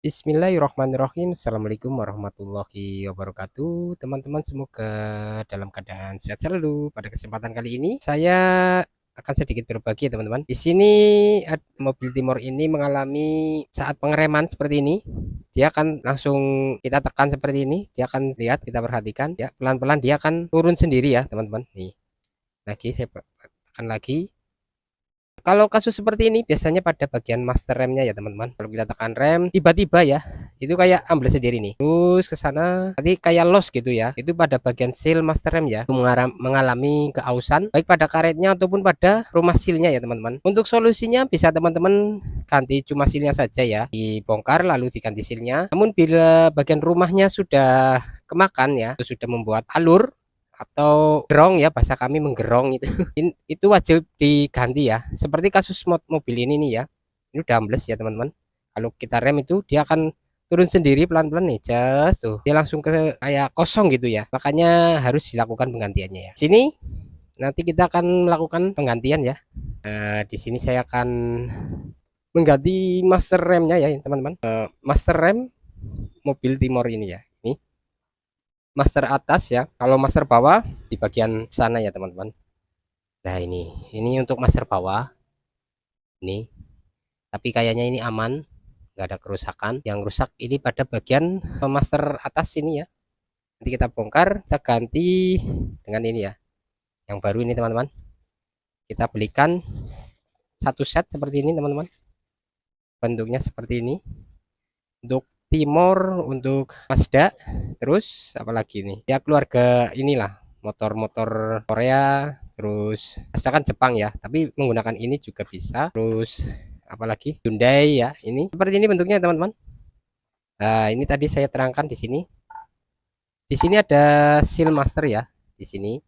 Bismillahirrahmanirrahim. Assalamualaikum warahmatullahi wabarakatuh. Teman-teman semoga dalam keadaan sehat selalu. Pada kesempatan kali ini saya akan sedikit berbagi ya teman-teman. Di sini mobil Timor ini mengalami saat pengereman seperti ini. Dia akan langsung kita tekan seperti ini. Dia akan lihat, kita perhatikan ya, pelan-pelan dia akan turun sendiri ya teman-teman. Nih, lagi saya tekan lagi. Kalau kasus seperti ini biasanya pada bagian master remnya ya teman-teman. Kalau kita tekan rem, tiba-tiba ya, itu kayak ambles sendiri nih. Terus ke sana, tadi kayak loss gitu ya. Itu pada bagian seal master rem ya. Itu mengalami keausan, baik pada karetnya ataupun pada rumah sealnya ya teman-teman. Untuk solusinya bisa teman-teman ganti cuma sealnya saja ya. Dibongkar lalu diganti sealnya. Namun bila bagian rumahnya sudah kemakan ya, itu sudah membuat alur atau gerong ya, bahasa kami menggerong itu itu wajib diganti ya, seperti kasus mobil ini nih ya. Ini udah ambles ya teman-teman. Kalau kita rem itu dia akan turun sendiri pelan-pelan nih, just tuh dia langsung ke kayak kosong gitu ya, makanya harus dilakukan penggantiannya ya. Sini nanti kita akan melakukan penggantian ya. Di sini saya akan mengganti master remnya ya teman-teman. Master rem mobil Timor ini ya, ini master atas ya, kalau master bawah di bagian sana ya teman-teman. Nah ini untuk master bawah ini, tapi kayaknya ini aman, nggak ada kerusakan. Yang rusak ini pada bagian master atas ini ya. Nanti kita bongkar, kita ganti dengan ini ya, yang baru ini teman-teman. Kita belikan satu set seperti ini teman-teman, bentuknya seperti ini untuk Timor, untuk Mazda. Terus apalagi ini ya, keluarga inilah motor-motor Korea, terus asalkan Jepang ya, tapi menggunakan ini juga bisa. Terus apalagi Hyundai ya, ini seperti ini bentuknya teman-teman. Nah ini tadi saya terangkan di sini. Di sini ada seal master ya, di sini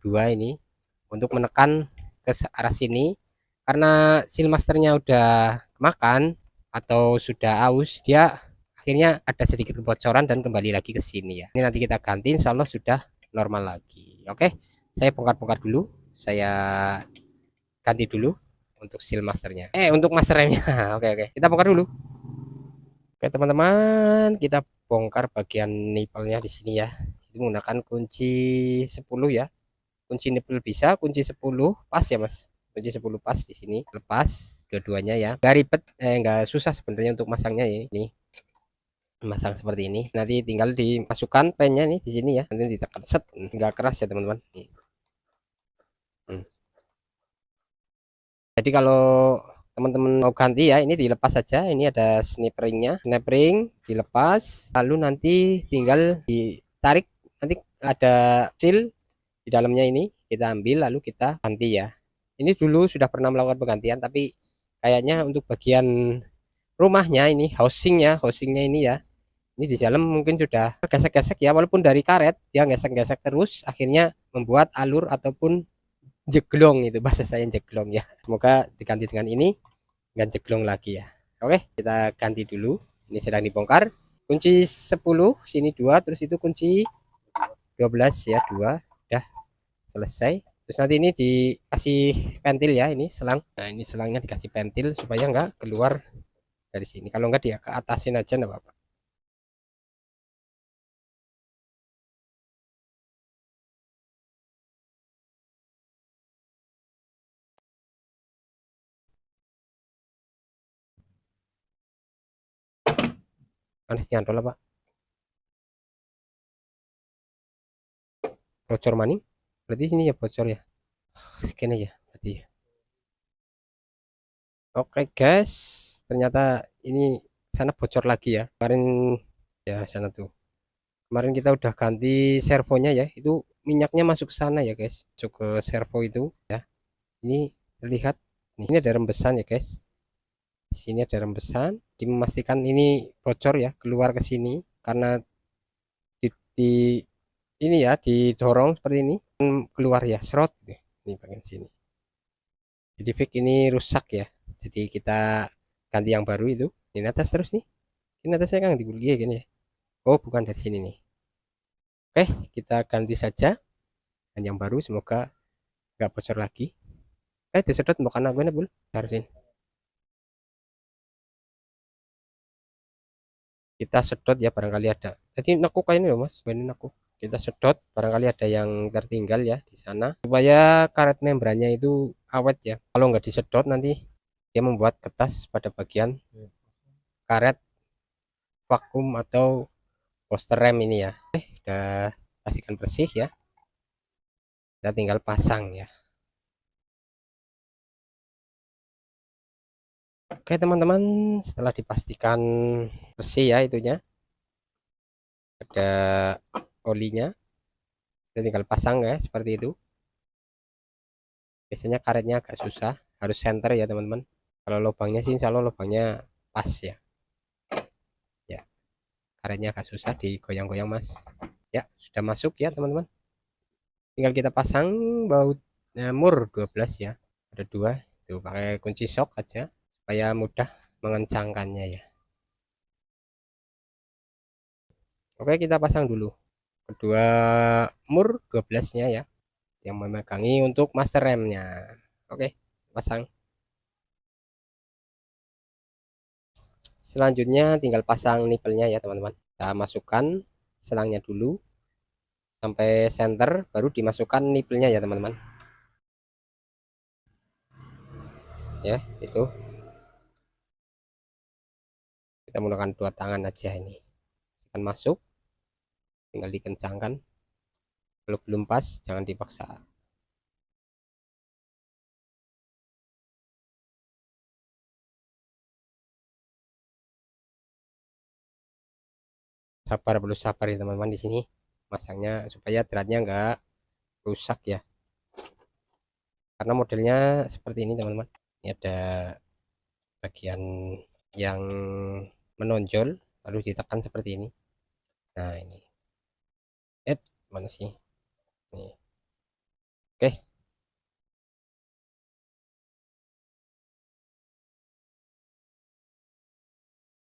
dua ini untuk menekan ke arah sini. Karena seal masternya udah makan atau sudah aus, dia akhirnya ada sedikit kebocoran dan kembali lagi ke sini ya. Ini nanti kita ganti, insya Allah sudah normal lagi. Oke, saya bongkar-bongkar dulu, saya ganti dulu untuk seal masternya. Untuk master remnya. Oke oke, kita bongkar dulu. Oke teman-teman, kita bongkar bagian nipelnya di sini ya. Itu menggunakan kunci 10 ya. Kunci nipel bisa, kunci 10 pas ya mas. Kunci 10 pas di sini. Lepas dua-duanya ya. Gak ribet, nggak susah sebenarnya untuk masangnya ya. Ini masang seperti ini. Nanti tinggal dimasukkan pennya nih di sini ya. Nanti ditekan set, nggak keras ya teman-teman. Hmm. Jadi kalau teman-teman mau ganti ya, ini dilepas saja. Ini ada snap ringnya, snap ring dilepas, lalu nanti tinggal ditarik. Nanti ada seal di dalamnya, ini kita ambil lalu kita ganti ya. Ini dulu sudah pernah melakukan penggantian, tapi kayaknya untuk bagian rumahnya ini, housingnya ini ya, ini di dalam mungkin sudah gesek-gesek ya, walaupun dari karet dia gesek-gesek terus, akhirnya membuat alur ataupun jeglong, itu bahasa saya jeglong ya. Semoga diganti dengan ini nggak jeglong lagi ya. Oke, kita ganti dulu. Ini sedang dibongkar. Kunci 10 sini dua, terus itu kunci 12 ya, dua. Udah selesai. Terus nanti ini dikasih pentil ya, ini selang. Nah ini selangnya dikasih pentil supaya nggak keluar dari sini. Kalau nggak dia ke atasin aja nggak apa-apa. Manis nyantol apa? Bocor maning? Berarti sini ya bocor ya. Sekian aja berarti ya. Oke guys, ternyata ini sana bocor lagi ya. Kemarin ya sana tuh. Kemarin kita udah ganti servonya ya. Itu minyaknya masuk ke sana ya guys. Masuk ke servo itu ya. Ini terlihat. Nih, ini ada rembesan ya guys. Di sini ada rembesan. Memastikan ini bocor ya, keluar ke sini karena di ini ya didorong seperti ini, keluar ya, serot. Ini bagian sini. Jadi fix ini rusak ya. Jadi kita ganti yang baru itu. Ini atas terus nih. Ini atasnya kan dibully ya gini ya. Oh, bukan dari sini nih. Oke, kita ganti saja dan yang baru, semoga nggak bocor lagi. Disedot mau karena gue nih bul. Harusin. Kita sedot ya, barangkali ada. Jadi nekuk kayak ini loh mas, ini nekuk. Kita sedot, barangkali ada yang tertinggal ya di sana, supaya karet membrannya itu awet ya. Kalau nggak disedot nanti dia membuat ketas pada bagian karet vakum atau poster rem ini ya. Udah pastikan bersih ya, kita tinggal pasang ya. Oke teman-teman, setelah dipastikan bersih ya itunya, ada olinya, kita tinggal pasang ya seperti itu. Biasanya karetnya agak susah, harus center ya teman-teman. Kalau lubangnya sih insya Allah lubangnya pas ya. Ya, karetnya agak susah digoyang-goyang mas. Ya, sudah masuk ya teman-teman. Tinggal kita pasang baut mur 12 ya. Ada dua, itu pakai kunci shock aja supaya mudah mengencangkannya ya. Oke, kita pasang dulu kedua mur 12-nya ya, yang memegangi untuk master remnya. Oke, pasang. Selanjutnya tinggal pasang nipelnya ya teman-teman. Kita masukkan selangnya dulu sampai center, baru dimasukkan nipelnya ya teman-teman. Ya, itu kita menggunakan dua tangan aja ini. Akan masuk, tinggal dikencangkan. Kalau belum pas, jangan dipaksa. Sabar, perlu sabar ya teman-teman di sini masangnya supaya dratnya nggak rusak ya. Karena modelnya seperti ini teman-teman. Ini ada bagian yang menonjol lalu ditekan seperti ini. Nah ini, mana sih? Nih. Oke,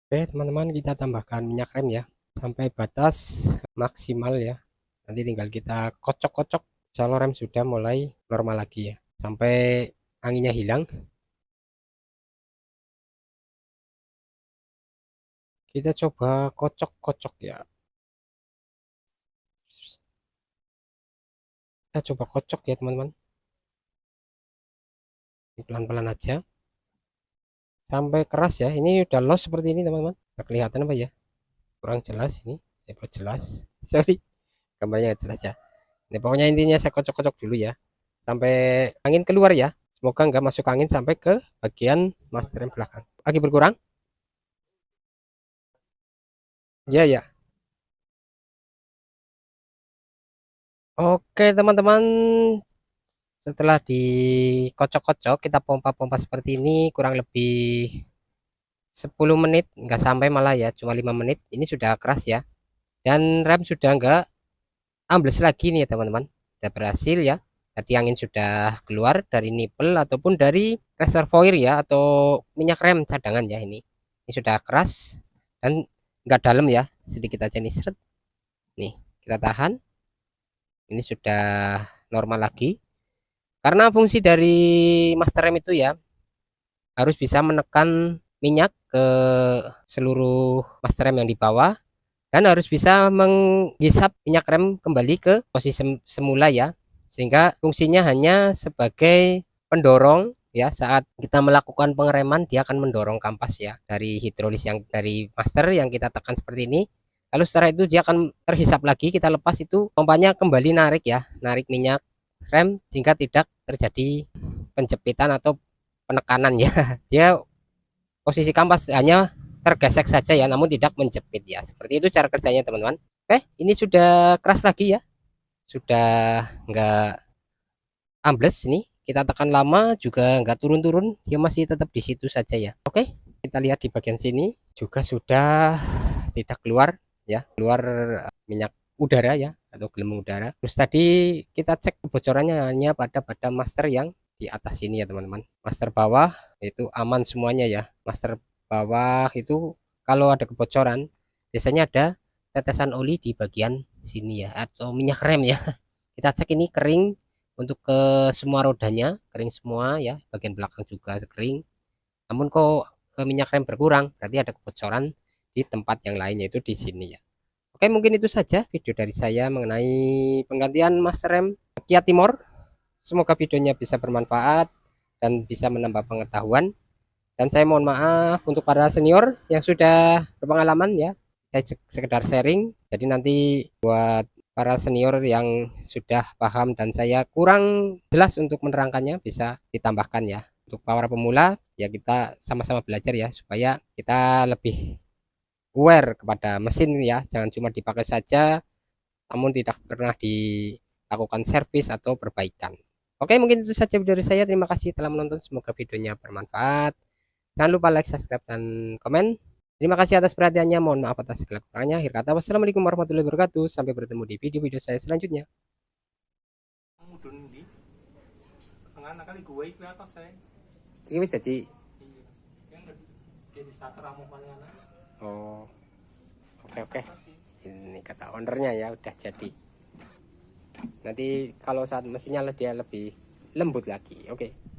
oke teman-teman, kita tambahkan minyak rem ya sampai batas maksimal ya. Nanti tinggal kita kocok-kocok. Kalau rem sudah mulai normal lagi ya, sampai anginnya hilang. Kita coba kocok-kocok ya. Kita coba kocok ya teman-teman. Pelan-pelan aja sampai keras ya. Ini udah los seperti ini teman-teman. Nggak kelihatan apa ya? Kurang jelas ini. Saya perjelas. Sorry, gambarnya nggak jelas ya. Ini pokoknya intinya saya kocok-kocok dulu ya, sampai angin keluar ya. Semoga nggak masuk angin sampai ke bagian master rem belakang. Lagi berkurang? Ya ya. Oke teman-teman, setelah dikocok-kocok kita pompa-pompa seperti ini kurang lebih 10 menit, nggak sampai malah ya, cuma 5 menit. Ini sudah keras ya, dan rem sudah nggak ambles lagi nih ya teman-teman. Sudah berhasil ya. Tadi angin sudah keluar dari nipel ataupun dari reservoir ya, atau minyak rem cadangan ya ini. Ini sudah keras dan nggak dalam ya, sedikit aja nih seret. Nih kita tahan. Ini sudah normal lagi. Karena fungsi dari master rem itu ya harus bisa menekan minyak ke seluruh master rem yang di bawah, dan harus bisa menghisap minyak rem kembali ke posisi semula ya, sehingga fungsinya hanya sebagai pendorong ya. Saat kita melakukan pengereman dia akan mendorong kampas ya dari hidrolis yang dari master yang kita tekan seperti ini, lalu setelah itu dia akan terhisap lagi, kita lepas itu pompanya kembali narik ya, narik minyak rem sehingga tidak terjadi penjepitan atau penekanan ya. Dia posisi kampas hanya tergesek saja ya, namun tidak menjepit ya. Seperti itu cara kerjanya teman-teman. Oke, ini sudah keras lagi ya, sudah nggak ambles. Ini kita tekan lama juga nggak turun-turun, dia masih tetap di situ saja ya. Oke, kita lihat di bagian sini juga sudah tidak keluar ya, keluar minyak udara ya atau gelembung udara. Terus tadi kita cek kebocorannya hanya pada master yang di atas sini ya teman-teman. Master bawah itu aman semuanya ya. Master bawah itu kalau ada kebocoran biasanya ada tetesan oli di bagian sini ya, atau minyak rem ya. Kita cek ini kering untuk ke semua rodanya, kering semua ya, bagian belakang juga kering. Namun kok minyak rem berkurang, berarti ada kebocoran di tempat yang lain, yaitu di sini ya. Oke, mungkin itu saja video dari saya mengenai penggantian master rem Kia Timor. Semoga videonya bisa bermanfaat dan bisa menambah pengetahuan. Dan saya mohon maaf untuk para senior yang sudah berpengalaman ya. Saya sekedar sharing. Jadi nanti buat para senior yang sudah paham dan saya kurang jelas untuk menerangkannya bisa ditambahkan ya. Untuk para pemula ya kita sama-sama belajar ya supaya kita lebih aware kepada mesin ya. Jangan cuma dipakai saja namun tidak pernah dilakukan servis atau perbaikan. Oke, mungkin itu saja video dari saya. Terima kasih telah menonton. Semoga videonya bermanfaat. Jangan lupa like, subscribe, dan komen. Terima kasih atas perhatiannya. Mohon maaf atas segala kekurangannya. Akhir kata, wassalamualaikum warahmatullahi wabarakatuh. Sampai bertemu di video-video saya selanjutnya. Ini bisa jadi. Oh, oke. Ini kata ownernya ya udah jadi. Nanti kalau saat mesinnya dia lebih lembut lagi. Oke.